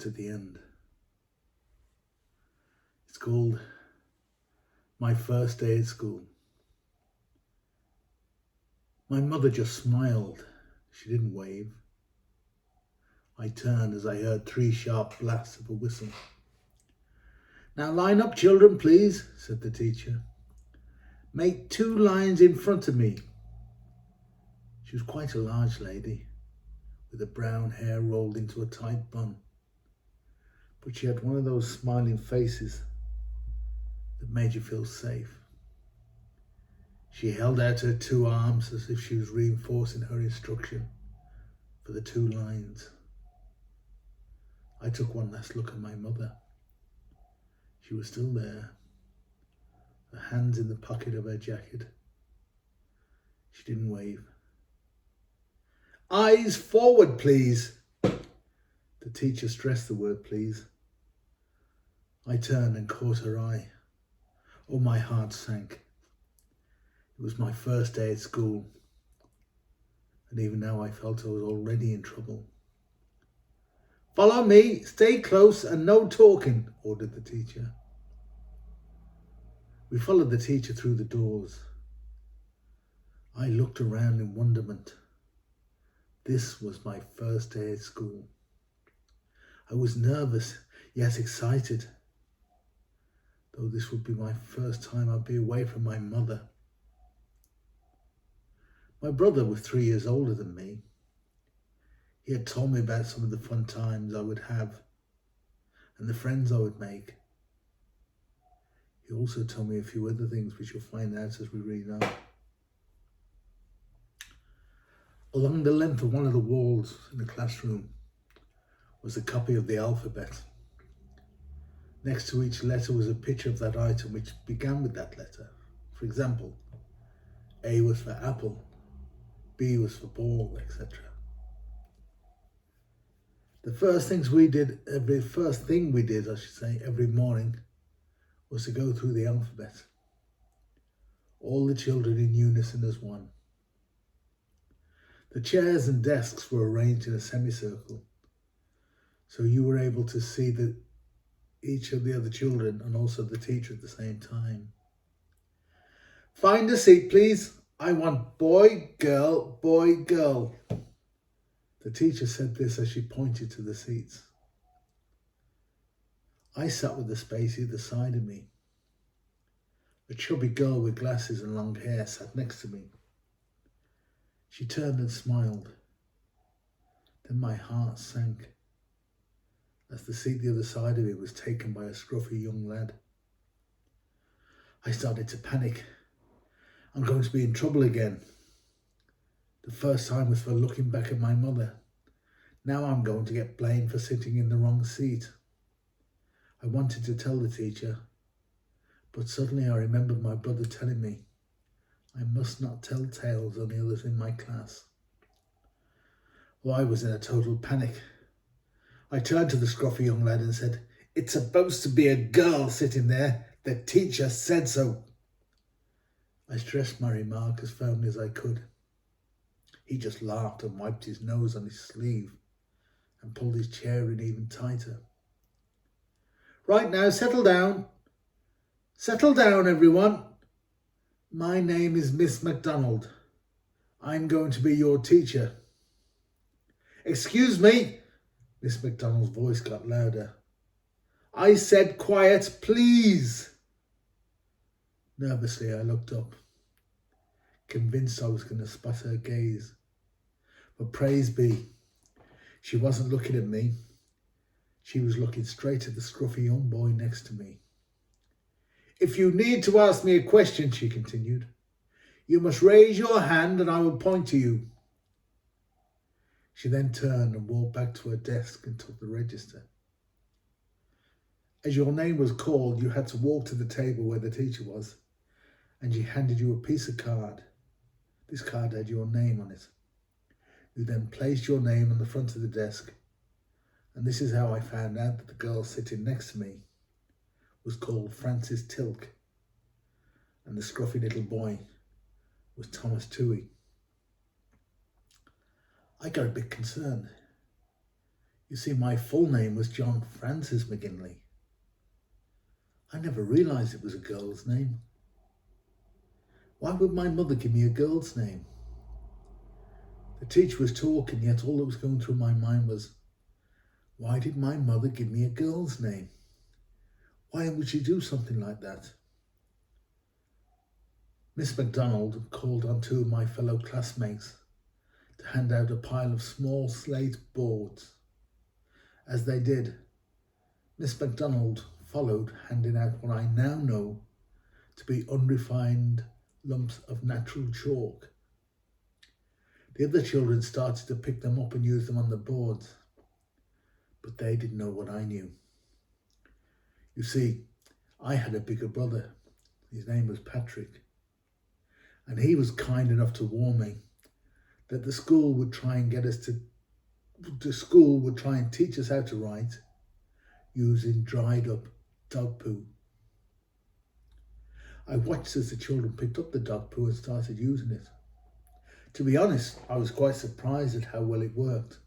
at the end. It's called My First Day at School. My mother just smiled. She didn't wave. I turned as I heard 3 sharp blasts of a whistle. "Now line up, children, please," said the teacher. "Make 2 lines in front of me." She was quite a large lady, with her brown hair rolled into a tight bun. But she had one of those smiling faces that made you feel safe. She held out her 2 arms as if she was reinforcing her instruction for the 2 lines. I took one last look at my mother. She was still there, her hands in the pocket of her jacket. She didn't wave. "Eyes forward, please." The teacher stressed the word please. I turned and caught her eye. Oh, my heart sank. It was my first day at school, and even now I felt I was already in trouble. "Follow me, stay close and no talking," ordered the teacher. We followed the teacher through the doors. I looked around in wonderment. This was my first day at school. I was nervous, yet excited, though this would be my first time I'd be away from my mother. My brother was 3 years older than me. He had told me about some of the fun times I would have and the friends I would make. He also told me a few other things which you'll find out as we read on. Along the length of one of the walls in the classroom was a copy of the alphabet. Next to each letter was a picture of that item which began with that letter. For example, A was for apple, B was for ball, etc. The first thing we did every morning was to go through the alphabet. All the children in unison as one. The chairs and desks were arranged in a semicircle, so you were able to see each of the other children and also the teacher at the same time. "Find a seat, please. I want boy, girl, boy, girl." The teacher said this as she pointed to the seats. I sat with the space either side of me. A chubby girl with glasses and long hair sat next to me. She turned and smiled. Then my heart sank as the seat the other side of me was taken by a scruffy young lad. I started to panic. I'm going to be in trouble again. The first time was for looking back at my mother. Now I'm going to get blamed for sitting in the wrong seat. I wanted to tell the teacher, but suddenly I remembered my brother telling me I must not tell tales on the others in my class. Well, I was in a total panic. I turned to the scruffy young lad and said, "It's supposed to be a girl sitting there. The teacher said so." I stressed my remark as firmly as I could. He just laughed and wiped his nose on his sleeve and pulled his chair in even tighter. "Right now, settle down. Settle down, everyone. My name is Miss MacDonald. I'm going to be your teacher." "Excuse me," Miss MacDonald's voice got louder. "I said quiet, please." Nervously, I looked up, convinced I was going to spot her gaze. But praise be, she wasn't looking at me. She was looking straight at the scruffy young boy next to me. "If you need to ask me a question," she continued, "you must raise your hand and I will point to you." She then turned and walked back to her desk and took the register. As your name was called, you had to walk to the table where the teacher was, and she handed you a piece of card. This card had your name on it. You then placed your name on the front of the desk, and this is how I found out that the girl sitting next to me was called Frances Tilk, and the scruffy little boy was Thomas Toohey. I got a bit concerned. You see, my full name was John Francis McGinley. I never realised it was a girl's name. Why would my mother give me a girl's name? The teacher was talking, yet all that was going through my mind was, why did my mother give me a girl's name? Why would she do something like that? Miss MacDonald called on two of my fellow classmates to hand out a pile of small slate boards. As they did, Miss MacDonald followed, handing out what I now know to be unrefined lumps of natural chalk. The other children started to pick them up and use them on the boards, but they didn't know what I knew. You see, I had a bigger brother. His name was Patrick, and he was kind enough to warn me that the school would try and teach us how to write using dried up dog poo. I watched as the children picked up the dog poo and started using it. To be honest, I was quite surprised at how well it worked.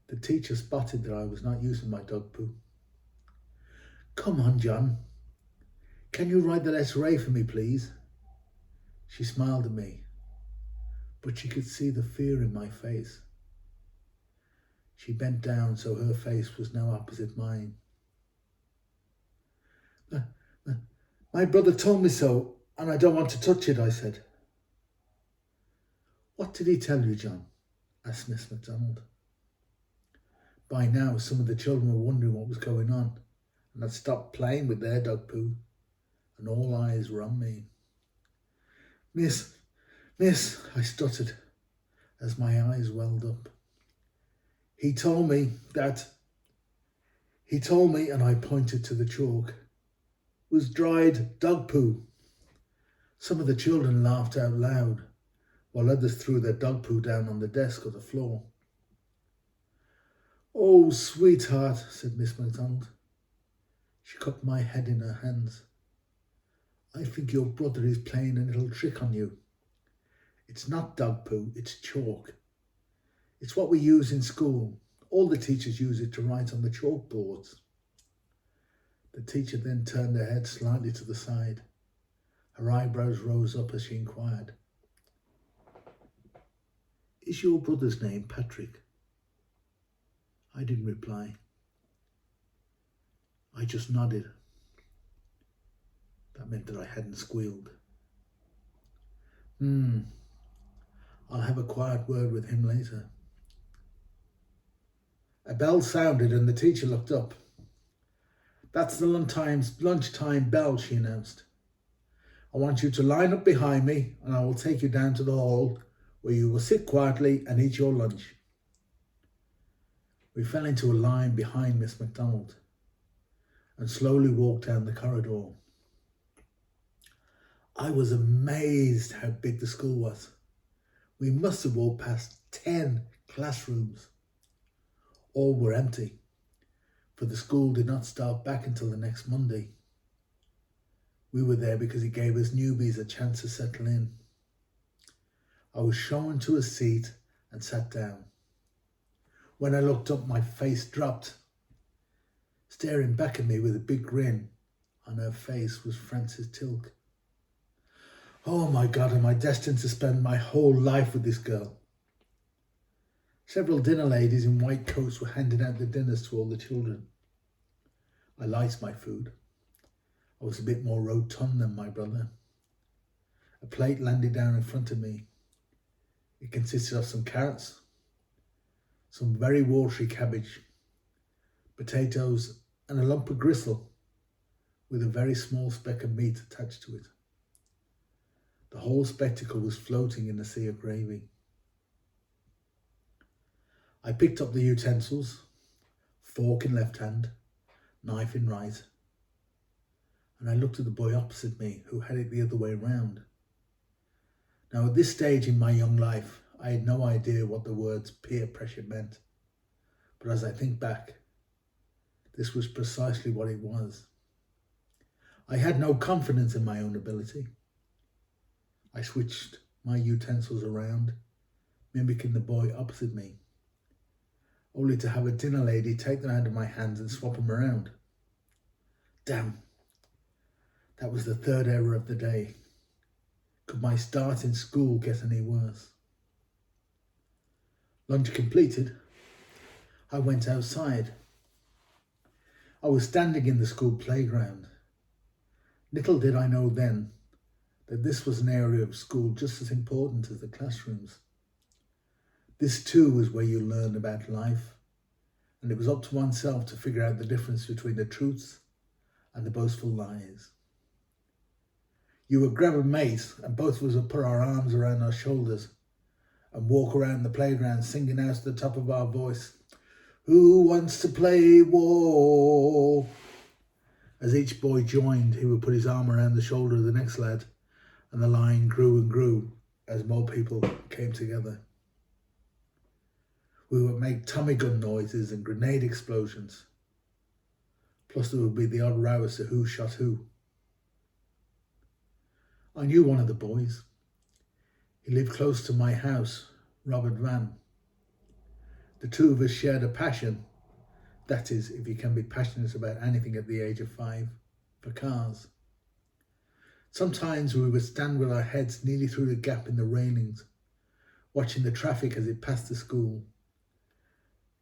The teacher spotted that I was not using my dog poo. "Come on, John. Can you write the letter A for me, please?" She smiled at me, but she could see the fear in my face. She bent down so her face was now opposite mine. "My brother told me so, and I don't want to touch it," I said. "What did he tell you, John?" asked Miss MacDonald. By now, some of the children were wondering what was going on, and had stopped playing with their dog poo, and all eyes were on me. Miss, I stuttered as my eyes welled up. He told me, and I pointed to the chalk, was dried dog poo." Some of the children laughed out loud, while others threw their dog poo down on the desk or the floor. "Oh, sweetheart," said Miss MacDonald. She cupped my head in her hands. "I think your brother is playing a little trick on you. It's not dog poo, it's chalk. It's what we use in school. All the teachers use it to write on the chalkboards." The teacher then turned her head slightly to the side. Her eyebrows rose up as she inquired, "Is your brother's name Patrick?" I didn't reply. I just nodded. That meant that I hadn't squealed. I'll have a quiet word with him later. A bell sounded and the teacher looked up. "That's the lunchtime bell," she announced. "I want you to line up behind me and I will take you down to the hall where you will sit quietly and eat your lunch." We fell into a line behind Miss MacDonald and slowly walked down the corridor. I was amazed how big the school was. We must have walked past 10 classrooms. All were empty, for the school did not start back until the next Monday. We were there because it gave us newbies a chance to settle in. I was shown to a seat and sat down. When I looked up, my face dropped. Staring back at me with a big grin on her face was Frances Tilk. Oh my God, am I destined to spend my whole life with this girl? Several dinner ladies in white coats were handing out the dinners to all the children. I liked my food. I was a bit more rotund than my brother. A plate landed down in front of me. It consisted of some carrots, some very watery cabbage, potatoes, and a lump of gristle with a very small speck of meat attached to it. The whole spectacle was floating in a sea of gravy. I picked up the utensils, fork in left hand, knife in right, and I looked at the boy opposite me who had it the other way round. Now, at this stage in my young life, I had no idea what the words peer pressure meant, but as I think back, this was precisely what it was. I had no confidence in my own ability. I switched my utensils around, mimicking the boy opposite me. only to have a dinner lady take them out of my hands and swap them around. Damn, that was the third error of the day. Could my start in school get any worse? Lunch completed, I went outside. I was standing in the school playground. Little did I know then that this was an area of school just as important as the classrooms. This too was where you learn about life, and it was up to oneself to figure out the difference between the truths and the boastful lies. You would grab a mate and both of us would put our arms around our shoulders and walk around the playground singing out at the top of our voice, "Who wants to play war?" As each boy joined, he would put his arm around the shoulder of the next lad, and the line grew and grew as more people came together. We would make Tommy gun noises and grenade explosions. Plus there would be the odd row as to who shot who. I knew one of the boys. He lived close to my house, Robert Van. The two of us shared a passion, that is, if you can be passionate about anything at the age of 5, for cars. Sometimes we would stand with our heads nearly through the gap in the railings, watching the traffic as it passed the school.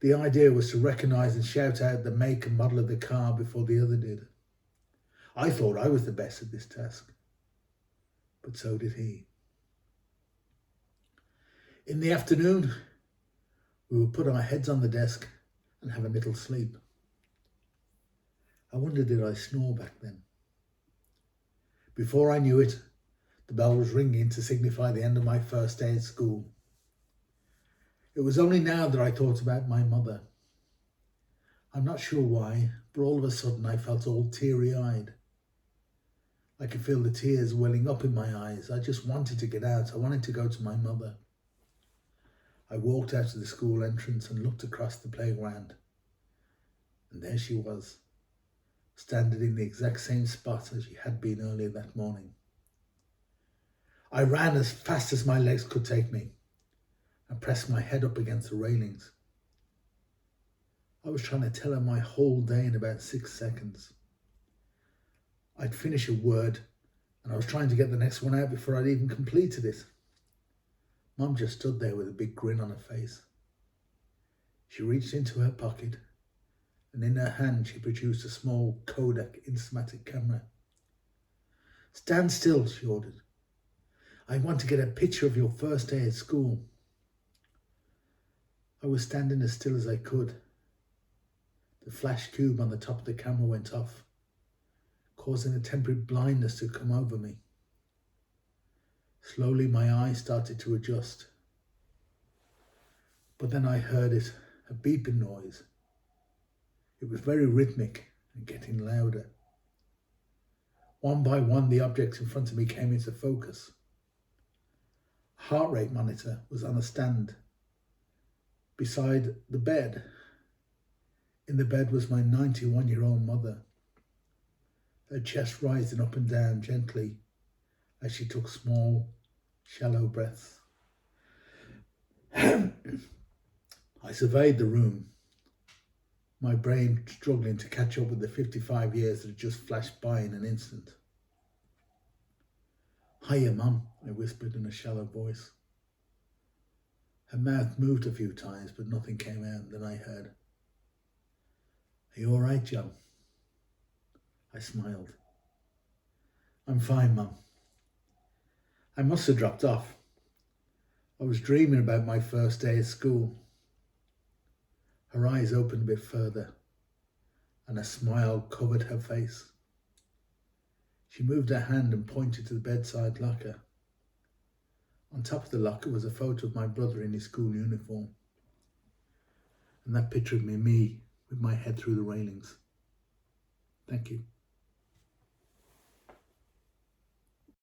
The idea was to recognise and shout out the make and model of the car before the other did. I thought I was the best at this task, but so did he. In the afternoon, we would put our heads on the desk and have a little sleep. I wonder did I snore back then? Before I knew it, the bell was ringing to signify the end of my first day at school. It was only now that I thought about my mother. I'm not sure why, but all of a sudden I felt all teary-eyed. I could feel the tears welling up in my eyes. I just wanted to get out. I wanted to go to my mother. I walked out of the school entrance and looked across the playground. And there she was, standing in the exact same spot as she had been earlier that morning. I ran as fast as my legs could take me and pressed my head up against the railings. I was trying to tell her my whole day in about 6 seconds. I'd finish a word and I was trying to get the next one out before I'd even completed it. Mum just stood there with a big grin on her face. She reached into her pocket and in her hand she produced a small Kodak Instamatic camera. "Stand still," she ordered. "I want to get a picture of your first day at school." I was standing as still as I could. The flash cube on the top of the camera went off, causing a temporary blindness to come over me. Slowly my eyes started to adjust. But then I heard it, a beeping noise. It was very rhythmic and getting louder. One by one the objects in front of me came into focus. A heart rate monitor was on a stand beside the bed. In the bed was my 91-year-old mother, her chest rising up and down gently as she took small, shallow breaths. I surveyed the room, my brain struggling to catch up with the 55 years that had just flashed by in an instant. "Hiya, Mum," I whispered in a shallow voice. Her mouth moved a few times, but nothing came out. Then I heard, "Are you all right, John?" I smiled. "I'm fine, Mum." I must have dropped off. I was dreaming about my first day at school. Her eyes opened a bit further, and a smile covered her face. She moved her hand and pointed to the bedside locker. On top of the locker was a photo of my brother in his school uniform, and that picture of me with my head through the railings. Thank you.